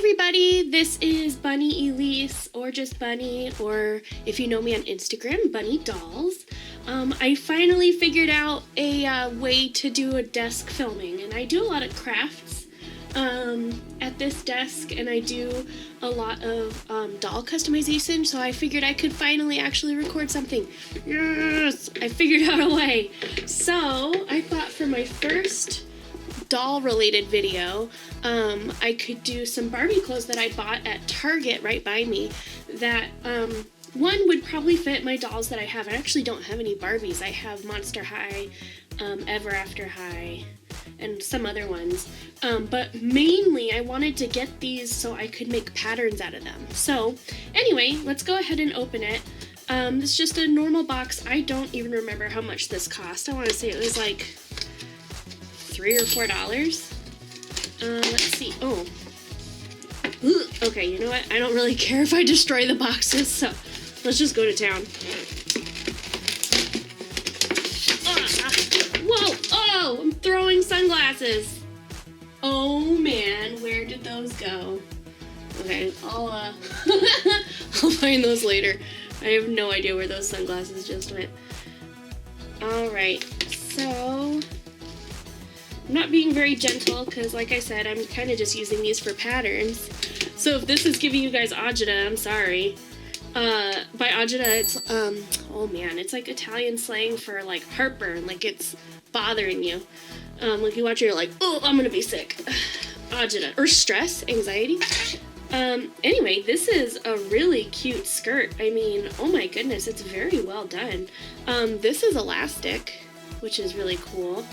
everybody, this is Bunny Elise, or just Bunny, or if you know me on Instagram, Bunny Dolls. I finally figured out a way to do a desk filming, and I do a lot of crafts at this desk, and I do a lot of doll customization, so I figured I could finally actually record something. Yes! I figured out a way. So I thought for my first doll related video, I could do some Barbie clothes that I bought at Target right by me that one would probably fit my dolls that I have. I actually don't have any Barbies. I have Monster High, Ever After High, and some other ones. But mainly I wanted to get these so I could make patterns out of them. So anyway, let's go ahead and open it. This is just a normal box. I don't even remember how much this cost. I want to say it was like $3 or $4. Let's see. Oh. Ooh, okay, you know what? I don't really care if I destroy the boxes, so let's just go to town. Whoa! Oh! I'm throwing sunglasses! Oh man, where did those go? Okay, I'll I'll find those later. I have no idea where those sunglasses just went. Alright, so I'm not being very gentle because, like I said, I'm kind of just using these for patterns. So if this is giving you guys agita, I'm sorry. By agita, it's, oh man, it's like Italian slang for, like, heartburn, like it's bothering you. Like you watch it, you're like, oh, I'm gonna be sick. Agita. Or stress, anxiety. Anyway, this is a really cute skirt. I mean, oh my goodness, it's very well done. This is elastic, which is really cool.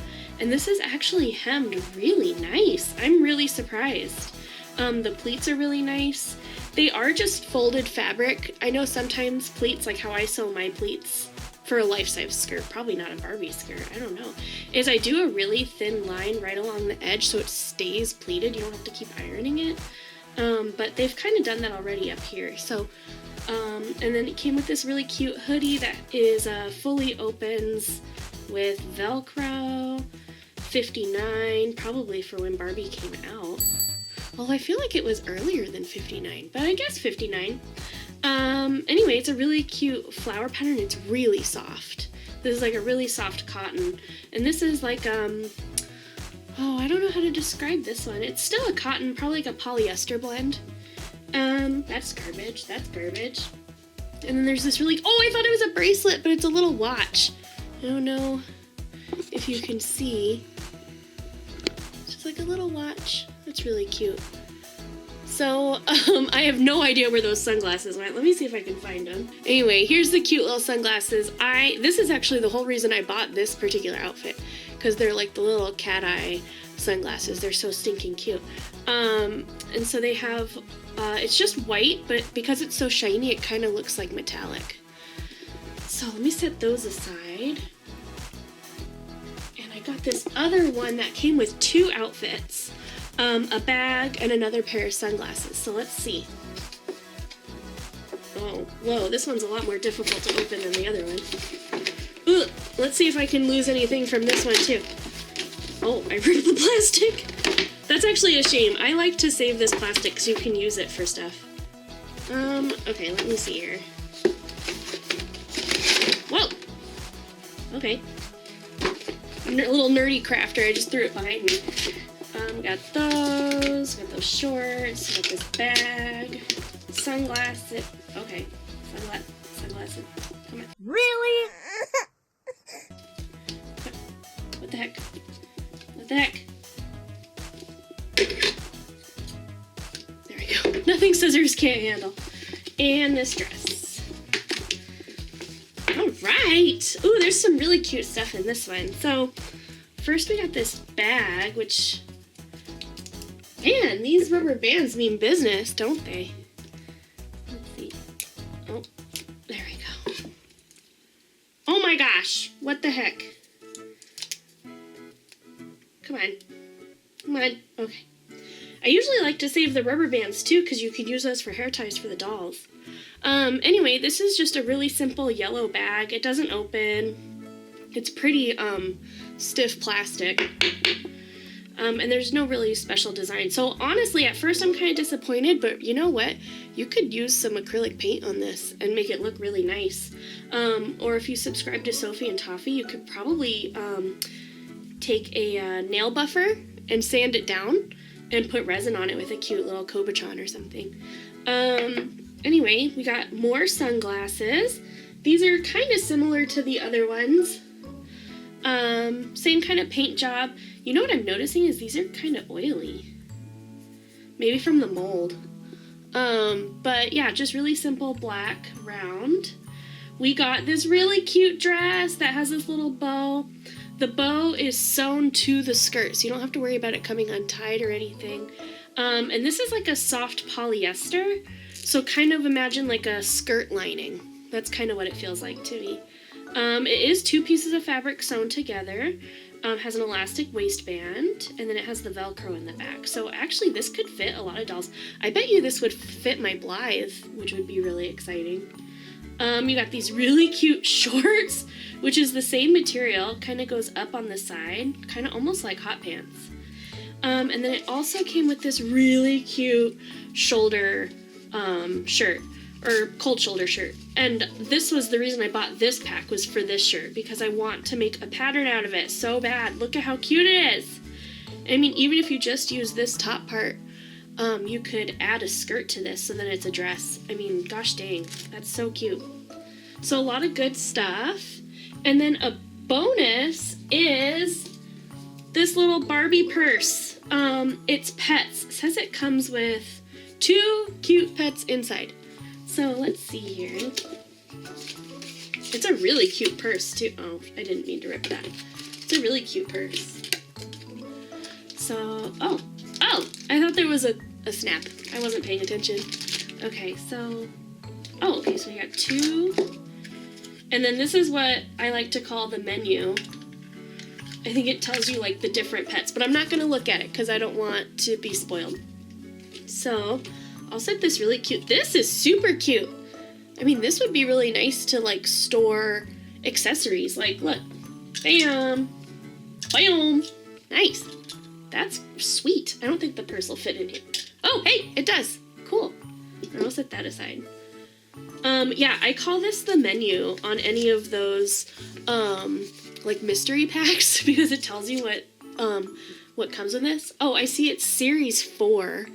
And this is actually hemmed really nice. I'm really surprised. The pleats are really nice. They are just folded fabric. I know sometimes pleats, like how I sew my pleats for a life-size skirt, probably not a Barbie skirt, I don't know, is I do a really thin line right along the edge so it stays pleated. You don't have to keep ironing it. But they've kind of done that already up here. So, and then it came with this really cute hoodie that is fully opens with Velcro. $59, probably for when Barbie came out. Well, I feel like it was earlier than $59, but I guess $59. Anyway, it's a really cute flower pattern. It's really soft. This is like a really soft cotton. And this is like, oh, I don't know how to describe this one. It's still a cotton, probably like a polyester blend. That's garbage. That's garbage. And then there's this really, oh, I thought it was a bracelet, but it's a little watch. I don't know if you can see. It's like a little watch. That's really cute. So, I have no idea where those sunglasses went. Let me see if I can find them. Anyway, here's the cute little sunglasses. This is actually the whole reason I bought this particular outfit, because they're like the little cat eye sunglasses. They're so stinking cute. And so they have, it's just white, but because it's so shiny, it kind of looks like metallic. So let me set those aside. Got this other one that came with two outfits, a bag and another pair of sunglasses. So let's see. Oh, whoa, this one's a lot more difficult to open than the other one. Ooh, let's see if I can lose anything from this one too. Oh, I ripped the plastic. That's actually a shame. I like to save this plastic so you can use it for stuff. Okay, let me see here. Whoa! Okay. Little nerdy crafter, I just threw it behind me. Got those shorts, got this bag, sunglasses. Okay, sunglasses. Come on. Really? What the heck? What the heck? There we go. Nothing scissors can't handle. And this dress. Alright! Ooh, there's some really cute stuff in this one. So, first we got this bag, which, man, these rubber bands mean business, don't they? Let's see. Oh, there we go. Oh my gosh! What the heck? Come on. Come on. Okay. I usually like to save the rubber bands too, because you could use those for hair ties for the dolls. Anyway, this is just a really simple yellow bag. It doesn't open. It's pretty, stiff plastic. And there's no really special design. So honestly, at first I'm kind of disappointed, but you know what? You could use some acrylic paint on this and make it look really nice. Or if you subscribe to Sophie and Toffee, you could probably take a nail buffer and sand it down and put resin on it with a cute little Kobachon or something. Anyway, we got more sunglasses. These are kind of similar to the other ones. Same kind of paint job. You know what I'm noticing is these are kind of oily. Maybe from the mold. But yeah, just really simple black round. We got this really cute dress that has this little bow. The bow is sewn to the skirt, so you don't have to worry about it coming untied or anything. And this is like a soft polyester, so kind of imagine like a skirt lining. That's kind of what it feels like to me. It is 2 pieces of fabric sewn together. Has an elastic waistband, and then it has the Velcro in the back. So actually this could fit a lot of dolls. I bet you this would fit my Blythe, which would be really exciting. You got these really cute shorts, which is the same material, kind of goes up on the side, kind of almost like hot pants. And then it also came with this really cute shoulder shirt, or cold shoulder shirt. And this was the reason I bought this pack, was for this shirt, because I want to make a pattern out of it so bad. Look at how cute it is. I mean, even if you just use this top part, you could add a skirt to this so then it's a dress. I mean, gosh dang, that's so cute. So a lot of good stuff. And then a bonus is this little Barbie purse. It's pets. It says it comes with 2 cute pets inside. So let's see here. It's a really cute purse too. Oh, I didn't mean to rip that. It's a really cute purse. So, oh, I thought there was a snap. I wasn't paying attention. Okay, so, okay, so we got 2. And then this is what I like to call the menu. I think it tells you like the different pets, but I'm not gonna look at it because I don't want to be spoiled. So, I'll set this really cute. This is super cute. I mean, this would be really nice to like store accessories. Like, look, bam, bam, nice. That's sweet. I don't think the purse will fit in here. Oh, hey, it does. Cool. I'll set that aside. Yeah, I call this the menu on any of those, like mystery packs because it tells you what comes with this. Oh, I see it's series 4.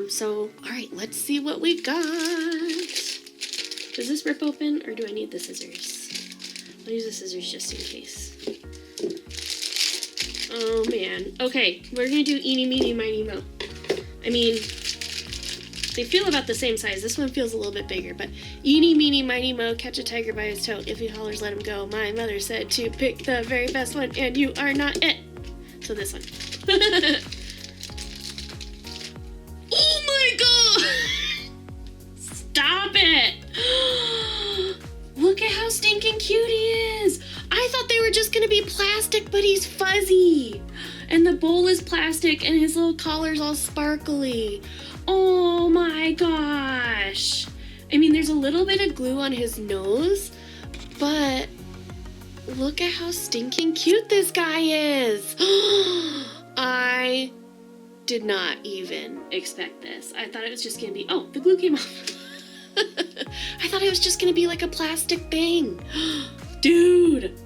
So, all right, let's see what we got. Does this rip open or do I need the scissors? I'll use the scissors just in case. Oh man. Okay, we're gonna do eeny, meeny, miny, mo. I mean, they feel about the same size. This one feels a little bit bigger, but eeny, meeny, miny, mo, catch a tiger by his toe. If he hollers, let him go. My mother said to pick the very best one, and you are not it. So this one. Oh my god! Stop it! Look at how stinking cute he is! I thought they were just gonna be plastic, but he's fuzzy! And the bowl is plastic, and his little collar's all sparkly. Oh my gosh! I mean, there's a little bit of glue on his nose, but look at how stinking cute this guy is! I did not even expect this. I thought it was just gonna be, oh, the glue came off. I thought it was just gonna be like a plastic thing. Dude,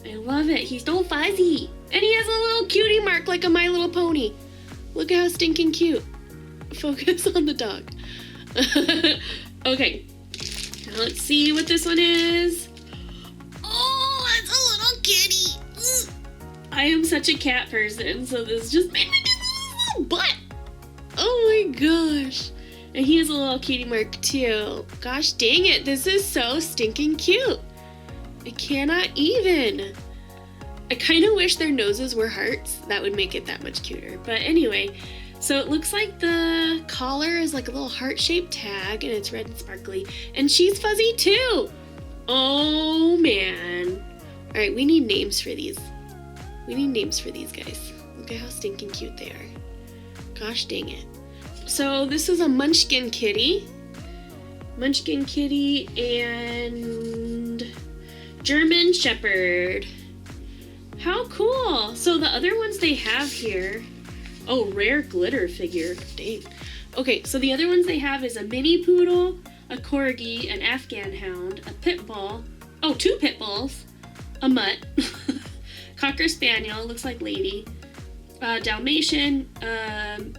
I love it. He's so fuzzy. And he has a little cutie mark like a My Little Pony. Look at how stinking cute. Focus on the dog. Okay, now let's see what this one is. Oh, it's a little kitty. Ugh. I am such a cat person, so this just made me get a little butt. Oh my gosh. And he has a little cutie mark too. Gosh dang it, this is so stinking cute. I cannot even. I kind of wish their noses were hearts. That would make it that much cuter. But anyway, so it looks like the collar is like a little heart-shaped tag and it's red and sparkly. And she's fuzzy too. Oh man. All right, we need names for these. We need names for these guys. Look at how stinking cute they are. Gosh dang it. So this is a Munchkin kitty. Munchkin kitty and German Shepherd. How cool. So the other ones they have here, oh, rare glitter figure. Dang. Okay, so the other ones they have is a mini poodle, a corgi, an Afghan hound, a pit bull. Oh, 2 pit bulls, a mutt, cocker spaniel, looks like lady, Dalmatian,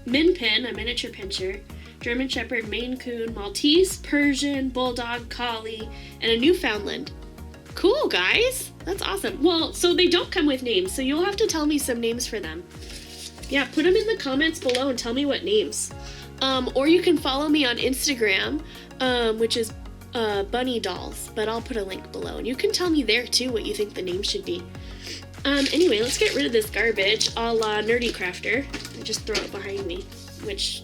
min pin, a miniature pinscher, German shepherd, Maine coon, Maltese, Persian, bulldog, collie, and a Newfoundland. Cool, guys. That's awesome. Well, so they don't come with names, so you'll have to tell me some names for them. Yeah, put them in the comments below and tell me what names. Or you can follow me on Instagram, which is Bunny Dolls, but I'll put a link below. And you can tell me there, too, what you think the name should be. Anyway, let's get rid of this garbage a la Nerdy Crafter. I just throw it behind me, which,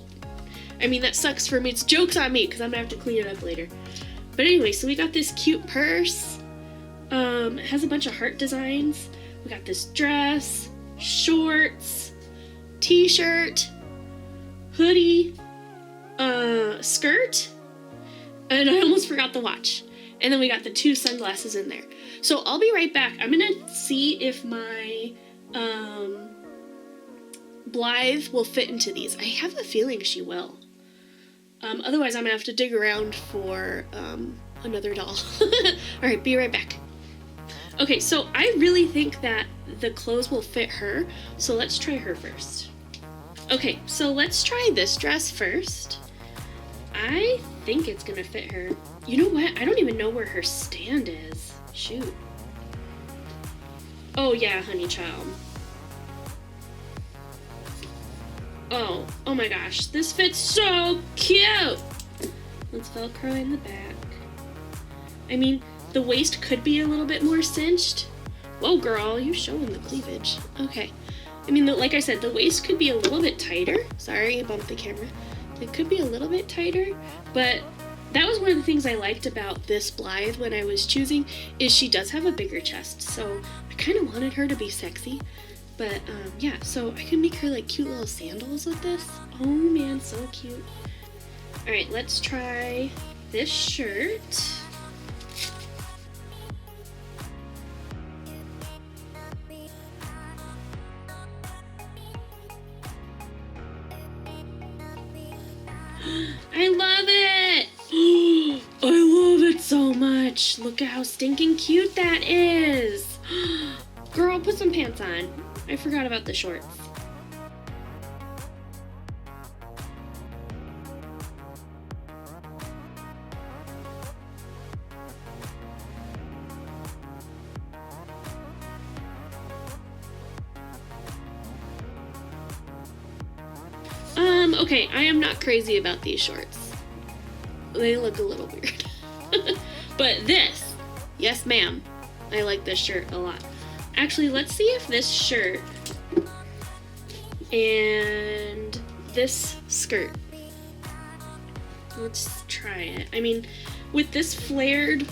I mean, that sucks for me. It's jokes on me, because I'm going to have to clean it up later. But anyway, so we got this cute purse. It has a bunch of heart designs. We got this dress, shorts, t-shirt, hoodie, skirt, and I almost forgot the watch. And then we got the 2 sunglasses in there. So I'll be right back. I'm gonna see if my Blythe will fit into these. I have a feeling she will. Otherwise I'm gonna have to dig around for another doll. Alright, be right back. Okay, so I really think that the clothes will fit her, so let's try her first. Okay, so let's try this dress first. I think it's gonna fit her. You know what? I don't even know where her stand is. Shoot. Oh yeah, honey child. Oh my gosh, this fits so cute! Let's Velcro in the back. I mean, the waist could be a little bit more cinched. Whoa, girl, you showing the cleavage. Okay. I mean, like I said, the waist could be a little bit tighter. Sorry, I bumped the camera. It could be a little bit tighter, but that was one of the things I liked about this Blythe when I was choosing, is she does have a bigger chest, so I kind of wanted her to be sexy. But, yeah, so I can make her, like, cute little sandals with this. Oh, man, so cute. Alright, let's try this shirt. I love it! I love it so much. Look at how stinking cute that is. Girl, put some pants on. I forgot about the shorts. Okay, I am not crazy about these shorts. They look a little weird. But this, yes ma'am, I like this shirt a lot. Actually, let's see if this shirt and this skirt, let's try it. I mean, with this flared,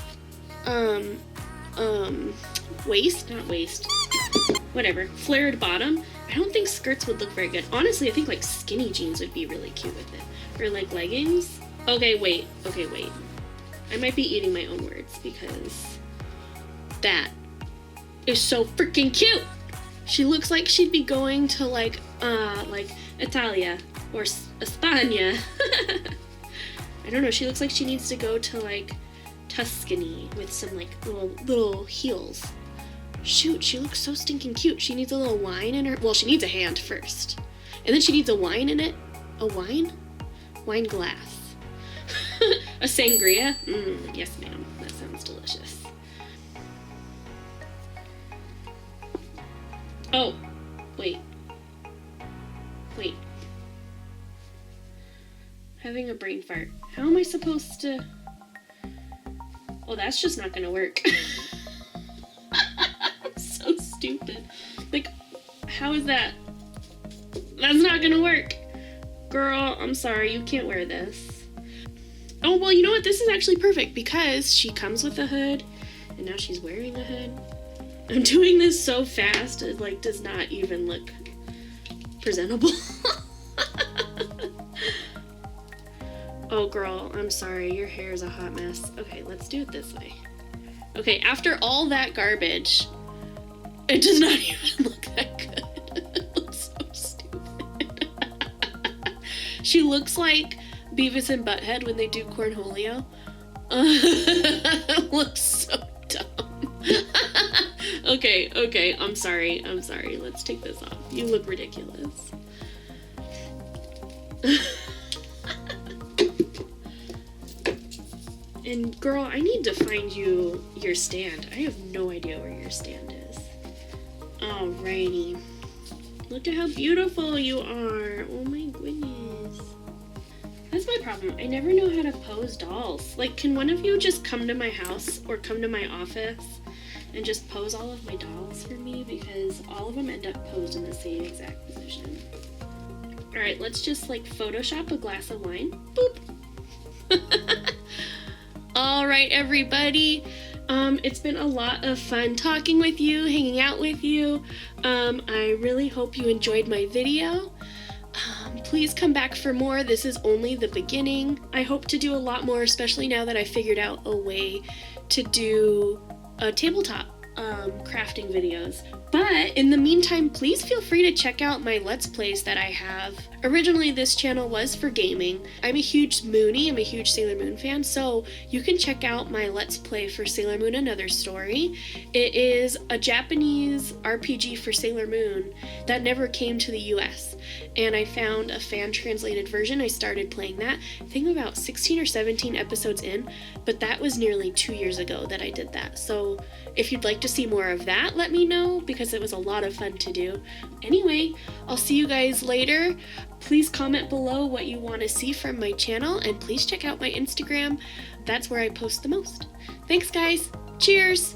flared bottom, I don't think skirts would look very good. Honestly, I think like skinny jeans would be really cute with it. Or like leggings. Okay, wait. I might be eating my own words because that is so freaking cute. She looks like she'd be going to like Italia or España. I don't know, she looks like she needs to go to like Tuscany with some like little heels. Shoot, she looks so stinking cute. She needs a little wine in her. Well, she needs a hand first. And then she needs a wine in it. A wine? Wine glass. A sangria? Yes, ma'am. That sounds delicious. Oh, wait. Having a brain fart. How am I supposed to... Oh, that's just not gonna work. So stupid. Like, how is that? That's not gonna work. Girl, I'm sorry, you can't wear this. Oh, well, you know what? This is actually perfect because she comes with a hood and now she's wearing a hood. I'm doing this so fast, it like does not even look presentable. Oh, girl, I'm sorry. Your hair is a hot mess. Okay, let's do it this way. Okay, after all that garbage, It does not even look that good. It looks so stupid. She looks like Beavis and Butthead when they do Cornholio. It looks so dumb. Okay, I'm sorry. Let's take this off. You look ridiculous. And girl, I need to find you your stand. I have no idea where your stand is. Alrighty. Look at how beautiful you are. Oh my goodness. That's my problem. I never know how to pose dolls. Like, can one of you just come to my house or come to my office and just pose all of my dolls for me? Because all of them end up posed in the same exact position. Alright, let's just like Photoshop a glass of wine. Boop. Alright, everybody. It's been a lot of fun talking with you, hanging out with you. I really hope you enjoyed my video. Please come back for more. This is only the beginning. I hope to do a lot more, especially now that I figured out a way to do a tabletop crafting videos. But in the meantime, please feel free to check out my Let's Plays that I have. Originally, this channel was for gaming. I'm a huge Moonie, I'm a huge Sailor Moon fan, so you can check out my Let's Play for Sailor Moon Another Story. It is a Japanese RPG for Sailor Moon that never came to the US. And I found a fan-translated version. I started playing that, I think about 16 or 17 episodes in, but that was nearly 2 years ago that I did that. So if you'd like to see more of that, let me know, because it was a lot of fun to do. Anyway, I'll see you guys later. Please comment below what you want to see from my channel, and please check out my Instagram. That's where I post the most. Thanks, guys. Cheers!